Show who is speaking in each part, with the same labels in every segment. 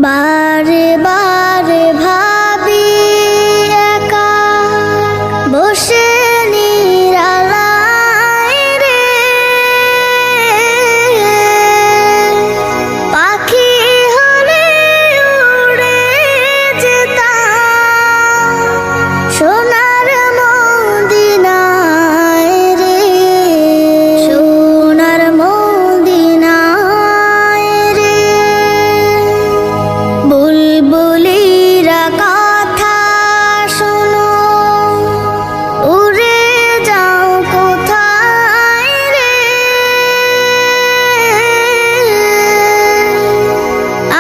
Speaker 1: বারে বারে ভাবি একা বসে নিরালায় রে, পাখি হলে উড়ে যেতাম সোনার মদিনায় রে, সোনার মদিনায় রে। বুলবুলিরা কথা শোনো, উড়ে যাও কোথায় রে,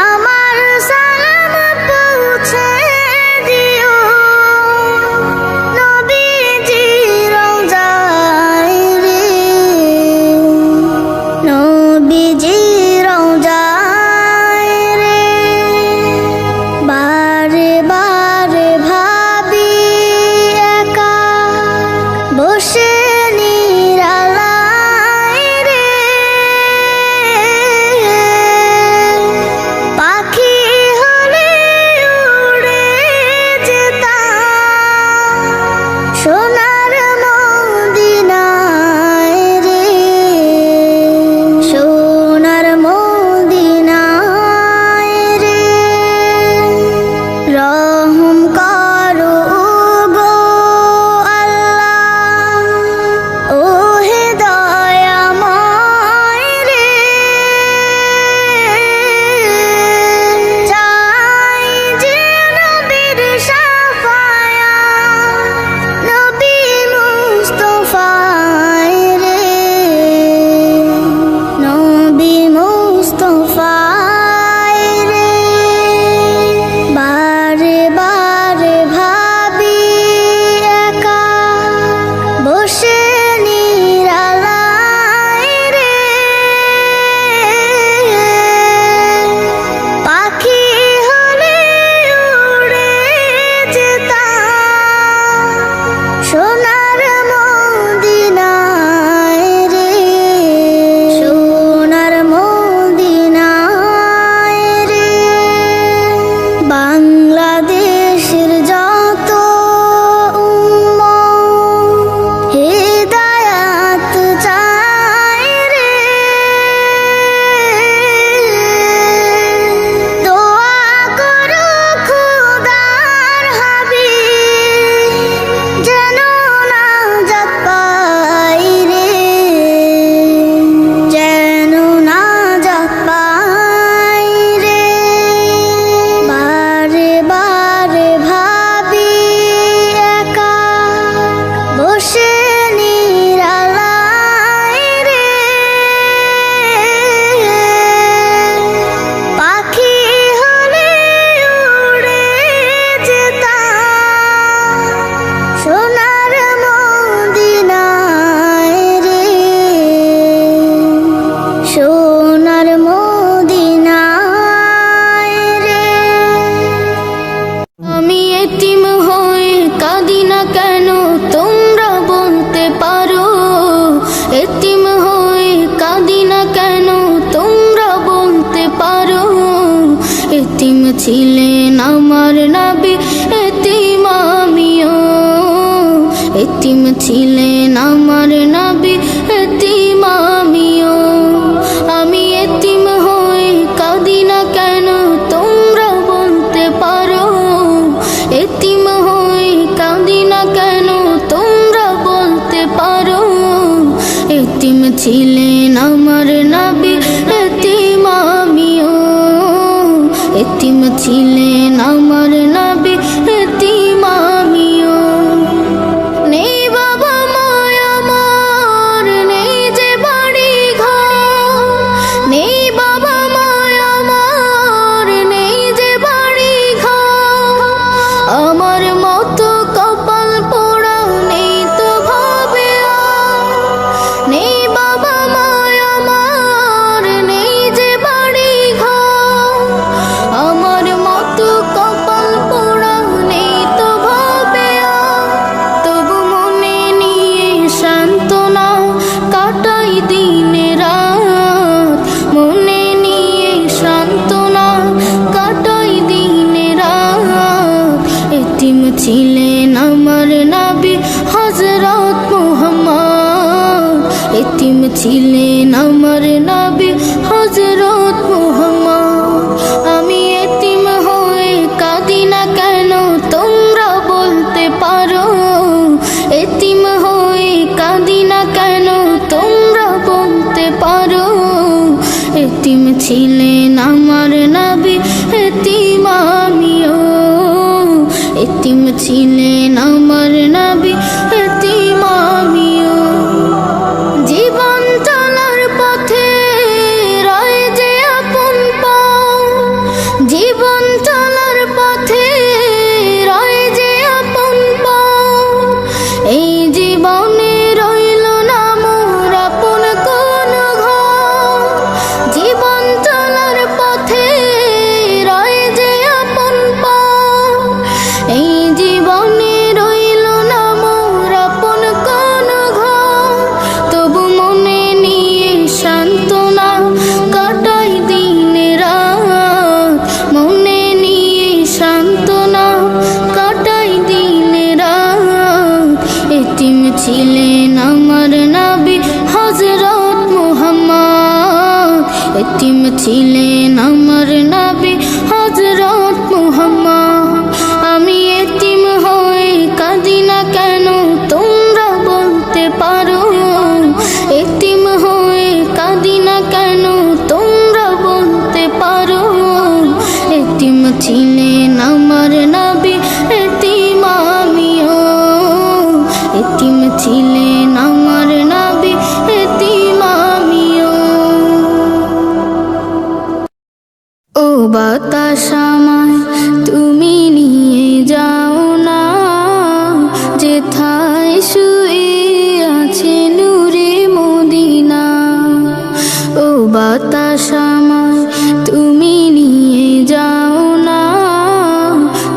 Speaker 1: আমার সালাম পৌঁছে দিও নবীজি রওজায় রে, নবীজি রওজায় রে। বারে বারে ভাবি একা বসে নিরালায় রে, পাখি হলে উড়ে যেতাম সোনার মদিনায় রে, সোনার মদিনায় রে। রহম করো গো আল্লাহ, ওহে দয়াময় রে, চাই যে নবীর শাফায়াত, নবী মুস্তাফায় রে, নবী মুস্তাফায় রে। বারে বারে ভাবি একা বসে নিরালায় রে, পাখি হলে উড়ে যেতাম সোনার মদিনায় রে, সোনার মদিনায় রে। বাংলাদেশের যত উম্মত হিদায়াত চায় রে, দোয়া করো খোদার হাবিব যেন নাজাত পাই রে, যেন নাজাত পাই রে। বারে বারে ভাবি একা বসে নিরালায় রে, পাখি হলে উড়ে যেতাম সোনার মদিনায় রে, সোনার মদিনায় রে। আমি এতিম হয়ে কাঁদি না কেন তোমরা বলতে পারো, এতিম হয়ে কাঁদি না কেন তোমরা বলতে পারো। এতিম ছিলেন আমার নবী, এতিম আমিও, এতিম ছিলেন আমার নবী, এতিম আমিও। আমি এতিম হয়ে কাঁদি না কেন তোমরা বলতে পারো, এতিম হয়ে কাঁদি না কেন তোমরা বলতে পারো। এতিম ছিলেন আমার নবী, এতিম আমিও, এতিম ছিলেন আমার নবী, এতিম আমিও। নেই বাবা মায় আমার, নেই যে বাড়ি ঘর, নেই বাবা মায় আমার, নেই যে বাড়ি ঘর। আমার মতো কপাল পোড়া নেই তো ভাবে আর, নেই বাবা মায় আমার, নেই যে বাড়ি ঘর। আমার মতো ছিলেন আমার নবী হযরত মুহাম্মদ। আমি এতিম হয়ে কাঁদি না কেন তোমরা বলতে পারো, এতিম হয়ে কাঁদি না কেন তোমরা বলতে পারো। এতিম ছিলেন আমার নবী, এতিম আমিও। এতিম ছিলেন আমার নবী, এতিম আমিও। জীবন চলার পথে রয়ে যে আপন পাও, জীবন চলার পথে রয়ে যে আপন পাও। এই জীবনে রইল না মোর আপন কোন ঘর, জীবন চলার পথে রয়ে যে আপন পাও। এই জীবনে রইল না মোর আপন কোন ঘর, তবু মনে নিয়ে সান্ত্বনা কাটাই দিন রাত, মনে নিয়ে সান্ত্বনা কাটাই দিন রাত। এতিম ছিলেন আমার নবী হযরত মুহাম্মদ, এতিম ছিলেন আমার নবী হযরত মুহাম্মদ। আমি এতিম হয়ে কাঁদি না কেন তোমরা বলতে পারো, এতিম হয়ে কাঁদি না কেন তোমরা বলতে পারো। এতিম ছিলেন আমার নবী, এতিম আমিও। এতিম ছিলেন আমার নবী, এতিম আমিও। ও বাতাস আমায় তুমি নিয়ে যাও না, যেথায় শুয়ে আছে নূরে মদিনা। ও বাতাস আমায় তুমি নিয়ে যাও না,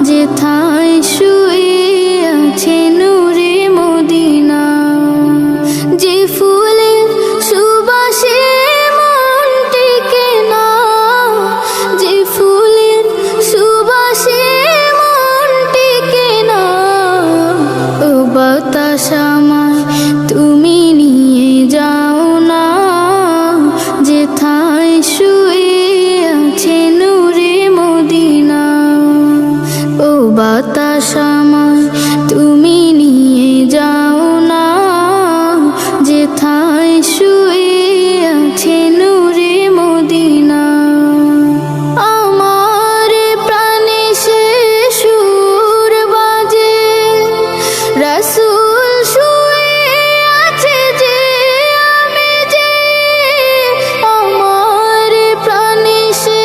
Speaker 1: যেথায় শুয়ে আছে নূরে মদিনা। যে ফুলের সুবাসে মন টেকে না, যে ফুলের সুবাসে মন টেকে না। ও বাতাস আমায় তুমি নিয়ে যাও না, যেথায় শুয়ে আছে নূরে মদিনা। ও বাতাস আমায় তুমি নিয়ে যাও না, যেথায় শুয়ে আছে নূরে মদিনা। আমার প্রাণে সে সুর বাজে, রাসূল শুয়ে আছে যে আমি যে। আমার প্রাণে সে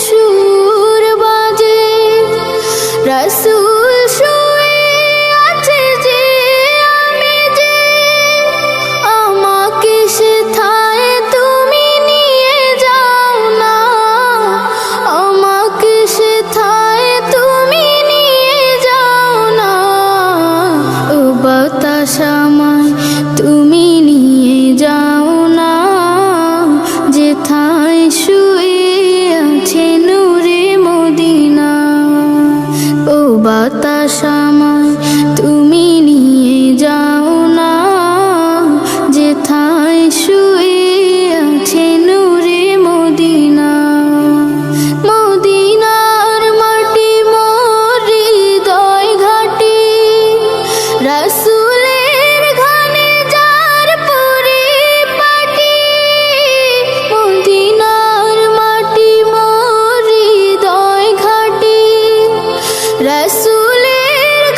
Speaker 1: সুর বাজে, রাসূল শুয়ে আছে যে আমি যে। আমাকে সেথায় তুমি নিয়ে যাও না, আমাকে সেথায় তুমি নিয়ে যাও না। ও বাতাস আমায় তুমি নিয়ে যাও না, যেথায় শুয়ে আছে নূরে মদিনা। ও বাতাস আমায় তুমি নিয়ে যাও না, যেথায় শুয়ে আছে নূরে মদিনা। মদিনার মাটি মোর হৃদয় ঘাটি, রাসূলের ঘানে যার পরিপাটি। মদিনার মাটি মোর হৃদয় ঘাটি, রাসূলের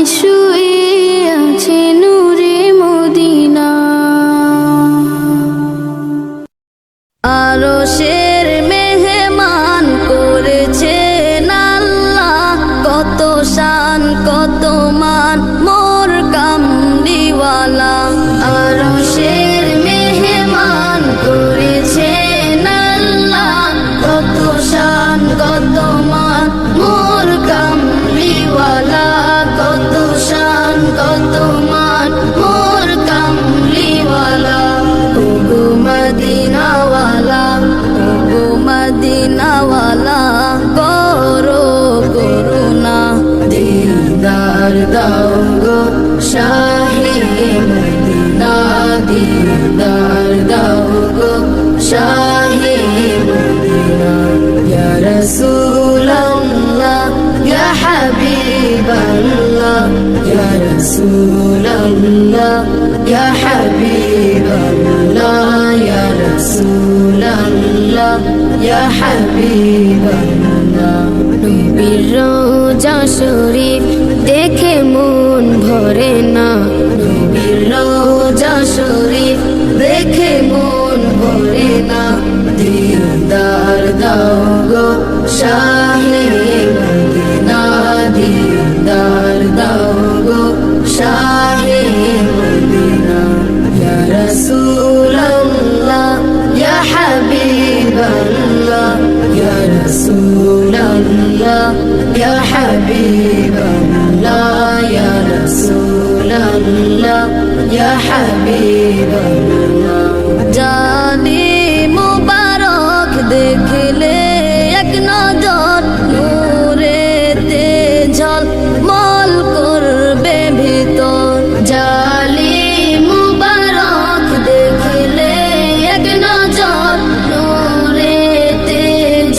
Speaker 1: শুয়ে আছে নূরে মদিনা। আরশের মেহমান করেছেন আল্লাহ, কত শান কত মান মোর কামলিওয়ালা। আরশের মেহমান করেছেন আল্লাহ, কত শান কত মান মোর কামলিওয়ালা। কত শান কত মান মোর কামলিওয়ালা। ওগো মদিনাওয়ালা, ওগো মদিনাওয়ালা, করো করুণা। দিদার দাও গো শাহে মদিনা, দিদার দাও গো শাহে মদিনা। ইয়া রাসূলাল্লাহ ইয়া হাবিবাল্লাহ, ইয়া রাসূলাল্লাহ ইয়া হাবিবাল্লাহ, ইয়া রাসূলাল্লাহ ইয়া হাবিবাল্লাহ। নবীর রওজা শরীফ দেখে মন ভরে না, নবীর রওজা শরীফ দেখে মন ভরে না। দিদার দাও গো শাহে মদিনা, দিদার দাও গো শাহে মদিনা। ইয়া রাসূলাল্লাহ ইয়া হাবিবাল্লাহ, ইয়া রাসূলাল্লাহ ইয়া হাবিবাল্লাহ, ইয়া রাসূলাল্লাহ ইয়া হাবিবাল্লাহ। জানি মুবারক দেখলে এক নজর, নূরেতে ঝলমল করবে ভিতর। জালি মুবারক দেখলে এক নজর, নূরেতে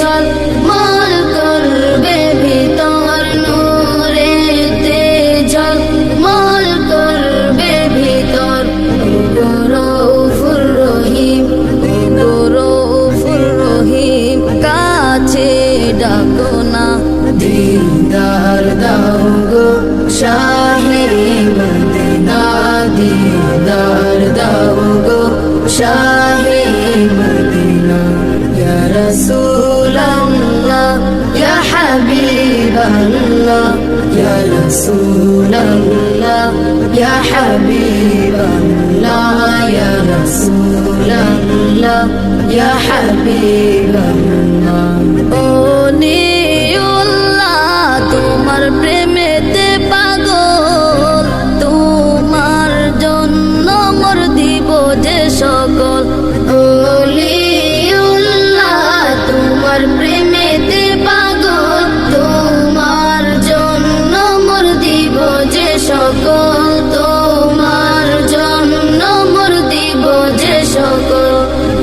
Speaker 1: ঝলমল করবে ভিতর। নূরেতে ঝলমল করবে ভিতর। ওগো রউফুর রহিম, ওগো রউফুর রহিম, কাছে ডাকো না। দিদার দাও গো শাহে মদিনা, দিদার দাও গো শাহে মদিনা। ইয়া রাসূলাল্লাহ ইয়া হাবিবাল্লাহ, ইয়া রাসূলাল্লাহ ইয়া হাবিবাল্লাহ, ইয়া রাসূলাল্লাহ ইয়া হাবিবাল্লাহ। ও নিউল্লাহ তোমার প্রেমেতে পাগল, তোমার জন্য মোর দিব যে সকল। ওলিউল্লাহ তোমার প্রেমেতে পাগল, তোমার জন্য মোর দিব যে সকল। তোমার জন্য মোর দিব যে সকল।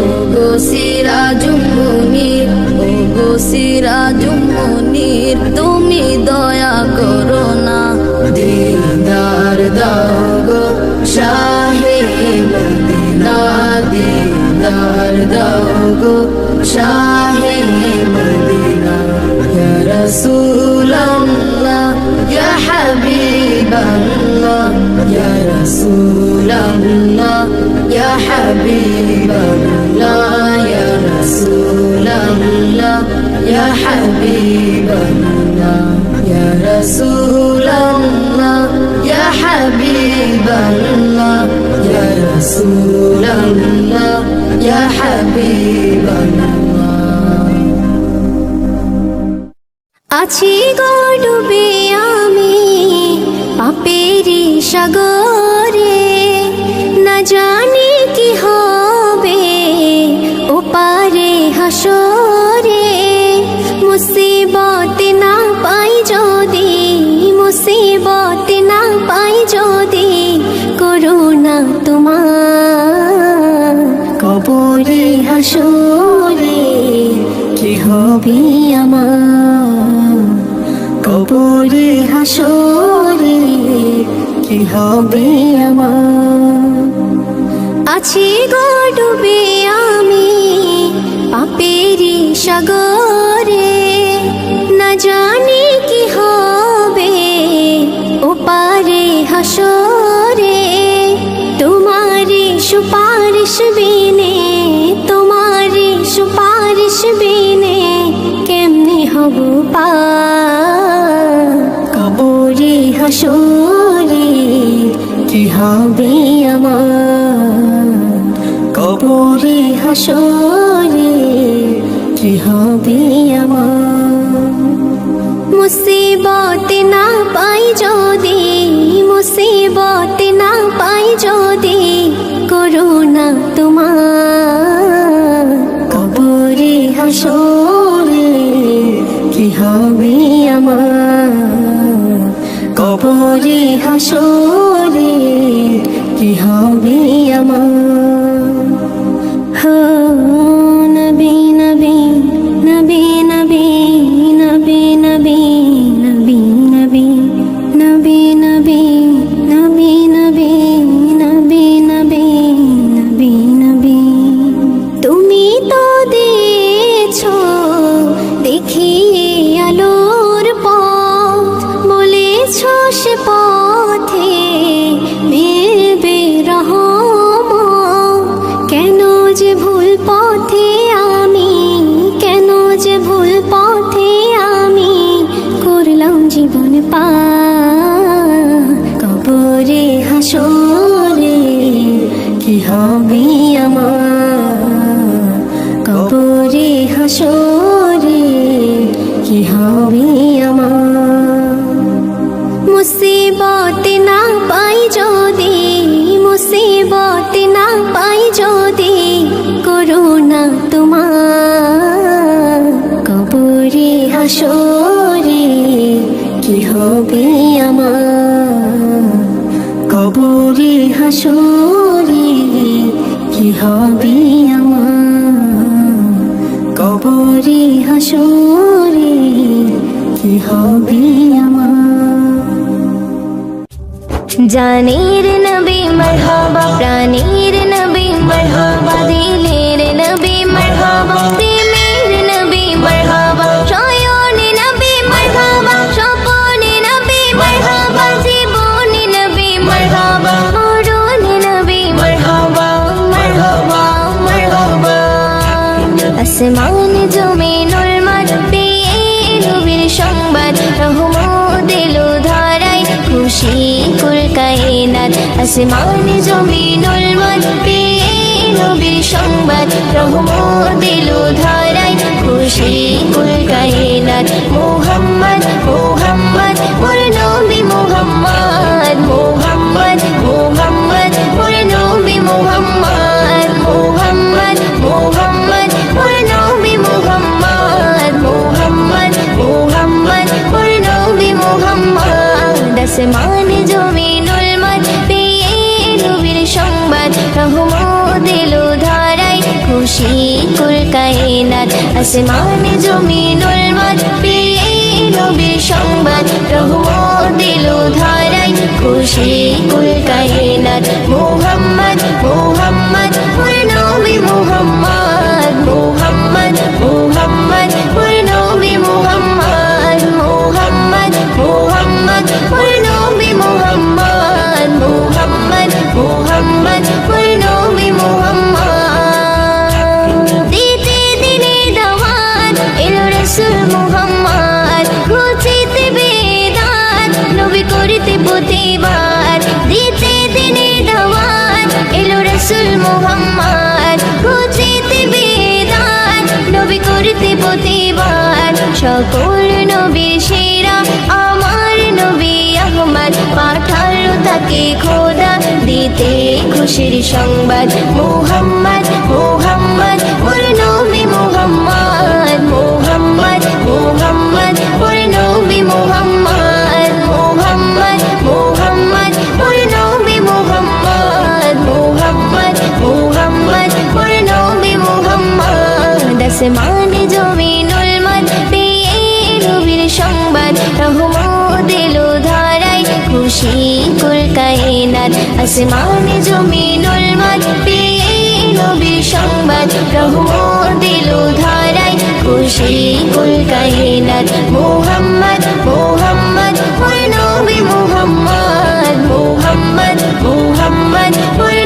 Speaker 1: ওগো সিরাজুম মুনীর, ওগো সিরাজুম মুনীর, তুমি দয়া করো না। দিদার দাও গো শাহে মদিনা, দিদার দাও গো শাহে মদিনা। ইয়া রাসূলাল্লাহ ইয়া হাবিবাল্লাহ, ইয়া রাসূলাল্লাহ ইয়া হাবিবাল্লাহ, ইয়া রাসূলাল্লাহ ইয়া হাবিবাল্লাহ, ইয়া রাসূলাল্লাহ ইয়া হাবিবাল্লাহ, ইয়া রাসূলাল্লাহ ইয়া হাবিবাল্লাহ।
Speaker 2: আছি গো ডুবে আমি পাপেরি সাগরে, না জানি কি হবে ওপারে হাসরে। মুসিবত না পাই যদি, মুসিবত না পাই যদি, করুণা তোমার কবরে হাসরে। কি হবে আমার কবরে হাসরে, কি হবে আমার। আছি গো ডুবে আমি পাপেরি সাগরে, না জানি কি হবে ওপারে হাসরে তোমারি সুপারিশ বিনে, তোমারি সুপারিশ বিনে কেমনে হব পার। কবরে হাসরে কি হবে আমার, কবরে হাসরে কি হবে আমার। মুসিবত না পাই যদি, মুসিবত না পাই যদি করুণা তোমার। কবরে হাসরে কি হবে আমার, কবরে হাসরে কি হবে আমার। হো নবী নবী নবী নবী নবী নবী নবী নবী নবী নবী নবী নবী নবী নবী নবী নবী। তুমি তো দিয়েছো দেখিয়ে আলোর পথ, বলেছো সে পথে মিলবে রহমত। কেন যে ভুল পথে আমি, কেন যে ভুল পথে আমি করলাম জীবন পার। কবরে হাসরে কি হবে আমার, কবরে হাসরে কি হবে আমার। মুসিবত না পাই যদি, মুসিবত না পাই যদি করুণা তোমার। কবরে হাসরে কি হবে আমার, কবরে হাসরে কি হবে আমার, কবরে হাসরে কি হবে আমার। জানের নবী মারহাবা, প্রাণীর নবী মারহাবা, দিলের নবী মারহাবা, প্রেমের নবী মারহাবা, শয়নে নবী মারহাবা, স্বপনে নবী মারহাবা, জীবনে নবী মারহাবা, মরণে নবী মারহাবা, মারহাবা মারহাবা। আসমান জমিনুল মাঠ পেয়ে নবীর সংবাদ, রহমত এলো ধারায় খুশি কুল কায়নাত। আসমান জমিনুল মাঠ পেয়ে নবীর সংবাদ, রহমত এলো ধারায় খুশি কুল কায়নাত। মুহাম্মদ মুহাম্মদ মোর নবী মুহাম্মদ, মুহাম্মদ মুহাম্মদ মোর নবী মুহাম্মদ, মুহাম্মদ মুহাম্মদ মোর নবী মুহাম্মদ, মুহাম্মদ মুহাম্মদ মোর নবী মুহাম্মদ। আসমান জমিনুল মাঠ পেয়ে নবীর সংবাদ, রহমত এলো ধারায় খুশি কুল কায়নাত। আসমান জমিনুল মাঠ পেয়ে নবীর সংবাদ, রহমত এলো ধারায় খুশি কুল কায়নাত। মুহাম্মদ মুহাম্মদ মোর নবী মুহাম্মদ, মুহাম্মদ মুহাম্মদ মোর নবী মুহাম্মদ, মুহাম্মদ মুহাম্মদ মোর নবী মুহাম্মদ, মুহাম্মদ মুহাম্মদ মোর নবী মুহাম্মদ। দিতে দিনে দাওয়াত এলো রাসূল মুহাম্মদ, ঘুচিতে বেদাত নবী করিতে প্রতিবাদ। দিতে দিনে দাওয়াত এলো রাসূল মুহাম্মদ, ঘুচিতে বেদাত নবী করিতে প্রতিবাদ। সকল নবীর সেরা আমার নবী আহমদ, পাঠালো তাকে খোদা দিতে খুশির সংবাদ। মুহাম্মদ মুহাম্মদ মোর নবী মুহাম্মদ, মুহাম্মদ মুহাম্মদ মোর নবী মুহাম্মদ, মুহাম্মদ মুহাম্মদ মোর নবী মুহাম্মদ, মুহাম্মদ মুহাম্মদ মোর নবী মুহাম্মদ। আসমান জমিনুল মাঠ পেয়ে নবীর সংবাদ, রহমত এলো ধারায় খুশি কুল কায়নাত। আসমান জমিনুল মাঠ পেয়ে নবীর সংবাদ, রহমত এলো ধারায় খুশি কুল কায়নাত। মুহাম্মদ মুহাম্মদ মোর নবী মুহাম্মদ। মুহাম্মদ মুহাম্মদ মুহাম্মদ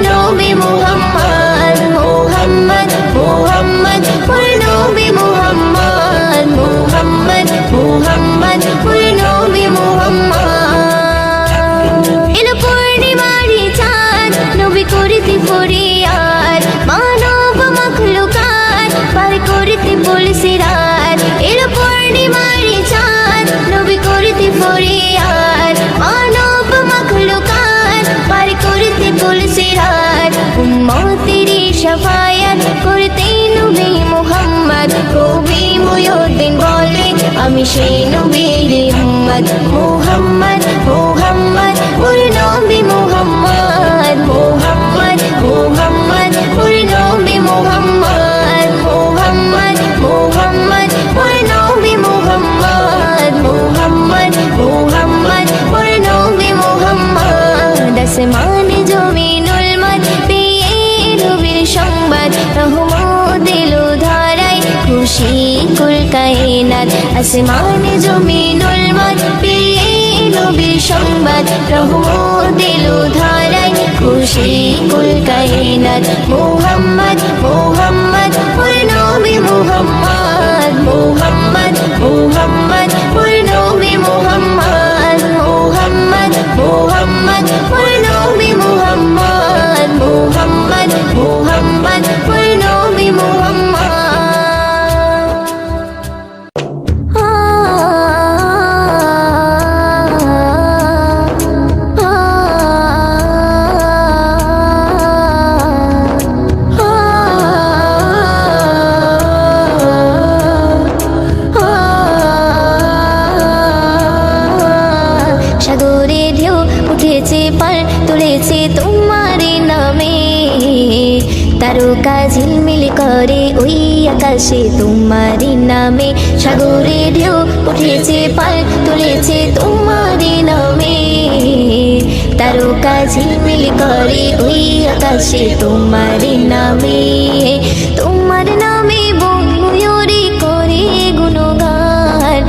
Speaker 2: নবী মুহাম্মদ মুহাম্মদ মুহাম্মদ নবী মুহাম্মদ মুহাম্মদ মুহাম্মদ নবী মুহাম্মদ এলো পূর্ণিমারি চাঁদ নবী করিতে ফরিয়াদ মানব মাখলুকাত পার করিতে বলছে রাত এলো পূর্ণিমারি চাঁদ নবী করিতে ফরিয়াদ মানব মাখলুকাত পার করিতে বলছে রাত উম্মতেরি শাফায়াত করতে নবী মুহাম্মদ কবি মুয়ুদ্দিন বলে আমি সেই নবীর উম্মত মুহাম্মদ মুহাম্মদ নবী মুহাম্মদ মুহাম্মদ মুহাম্মদ নবী মুহাম্মদ মুহাম্মদ মুহাম্মদ নবী মুহাম্মদ মুহাম্মদ মুহাম্মদ নবী মুহাম্মদ আসমানে জমিনুল মত পেয়ে নবীর সংবাদ রহমত দিলো ধারায় খুশি কুল কায়নাত আসমানে জমিনুল মত পেয়ে নবীর সংবাদ রহমত দিলো ধারায় খুশি কুল কায়নাত মুহাম্মদ মুহাম্মদ নবী মুহাম্মদ মুহাম্মদ মুহাম্মদ নবী মুহাম্মদ মুহাম্মদ মুহাম্মদ নবী মুহাম্মদ মুহাম্মদ মুহাম্মদ নবী মুহাম্মদ সাগরে ঢেউ উঠেছে পার তুলেছে তোমার নামে তারকা ঝিলমিল করে ওই আকাশে তোমার নামে সাগরে ঢেউ উঠেছে পার তুলেছে তোমার নামে তারকা ঝিলমিল করে ওই আকাশে তোমার নামে তোমার নামে ময়ূরী করে গুণগান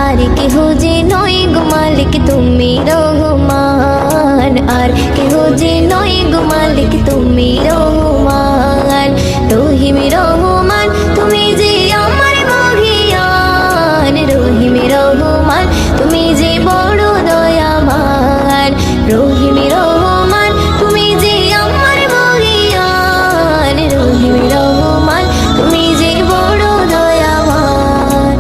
Speaker 2: আর কেহ যে নয় গো মালিক তুমি রহমান আর কেহ যে নয় গো মালিক তুমি রহমান রহিম রহমান তুমি যে আমার মহিয়ান রহিম রহমান তুমি যে বড় দয়াবান রহিম রহমান তুমি যে আমার মহিয়ান রহিম রহমান তুমি যে বড় দয়াবান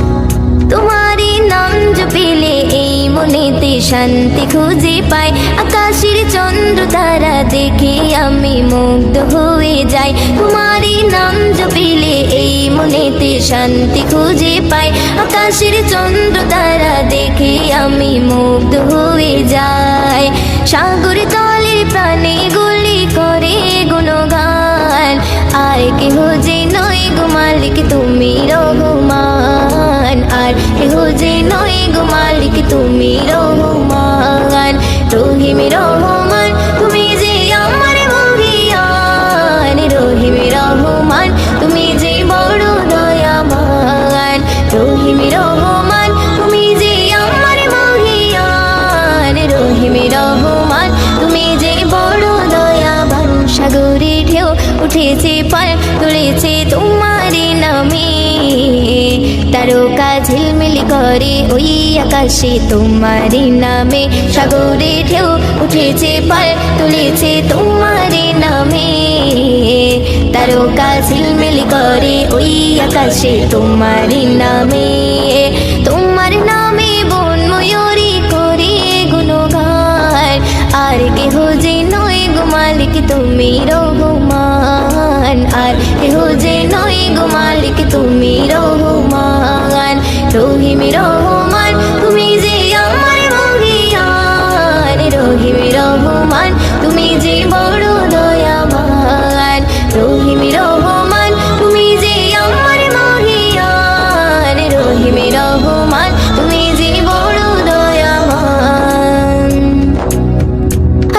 Speaker 2: তোমারই নাম জপিলে এই মনেতে শান্তি খুঁজে পাই আকাশের চন্দ্র তারা দেখে আমি মুগ্ধ হয়ে যাই তোমারই নাম জপিলে এই মনেতে শান্তি খুঁজে পাই আকাশের চন্দ্র তারা দেখে আমি মুগ্ধ হয়ে যাই সাগর তলের প্রাণে গুলি করে গুণগান আর কেহ যে নয় গো মালিক তুমি রহমান আর কেহ যে নয় গো মালিক তুমি রহমান রহিম রহমান তুমি যে আমার মহিয়ান রহিম রহমান তুমি যে বড় দয়াবান রহিম রহমান তুমি যে আমার মহিয়ান রহিম রহমান তুমি যে বড় দয়াবান সাগরে ঢেউ উঠেছে পার তুলেছে তোমার নামে তারকা ঝিলমিল করে ওই আকাশে তোমার নামে সাগরে ঢেউ উঠেছে পার তুলেছে তোমার নামে তারকা ঝিলমিল করে ওই আকাশে তোমার নামে তোমার নামে বন ময়ূরী করে গুণগান আর কেহ যে নয় গো মালিক তুমি রহমান আর কেহ যে নয় গো মালিক তুমি রহমান রহিম রহমান তুমি যে আমার মহিয়ান রহিম রহমান তুমি যে বড় দয়াবান রহিম রহমান তুমি যে আমার মহিয়ান রহিম রহমান তুমি যে বড় দয়াবান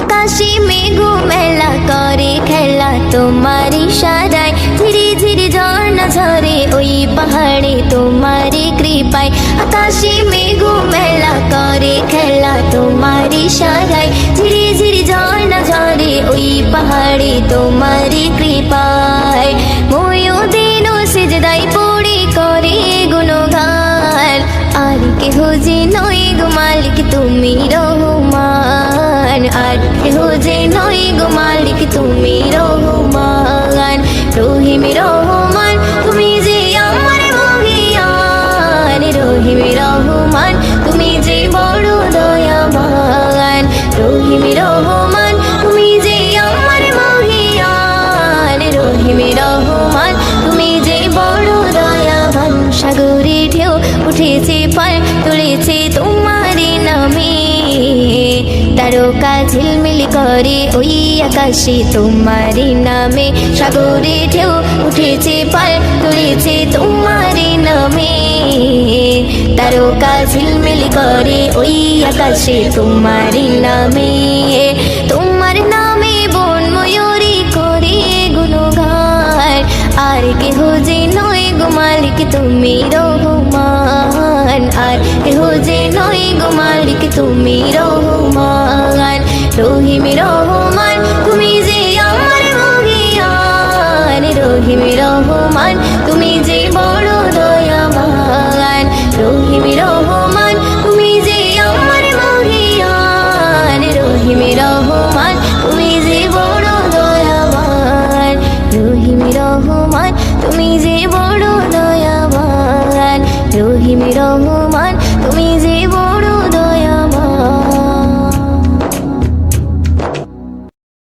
Speaker 2: আকাশে মেঘ মেলা করে খেলা তোমার ইশারায় ধীরে ধীরে ঝর্ণা ঝরে ওই পাহাড়ে তোমার কৃপায় আকাশে মেঘ মেলা করে খেলা তোমার তোমার ইশারায় ঝিরি ঝিরি ঝর্ণা ঝরে ওই পাহাড়ে তোমার কৃপায় ময়ূদিন সিজদায় পড়ে করে গুণগান আর কেহ যে নয় গো মালিক তুমি রহমান আর কেহ যে নয় গো মালিক তুমি রহমান রহিম রহমান তুমি যে আমার মহিয়ান রহিম রহমান তুমি যে বড় দয়াবান রহিম রহমান তুমি যে আমার মহিয়ান রহিম রহমান তুমি যে বড় দয়াবান সাগরে ঢেউ উঠেছে পার তুলেছে তোমার নামে তারকা ঝিলমিল করে ওই আকাশে তোমার নামে সাগরে ঢেউ উঠেছে পার তুলেছে তোমার নামে তারকা ঝিলমিল করে ওই আকাশে তোমার নামে তোমার নামে বন ময়ূরী করে গুণগান আর কেহ যে নয় গো মালিক তুমি রহমান আর কেহ যে নয় গো মালিক তুমি রহমান রহিম রহমান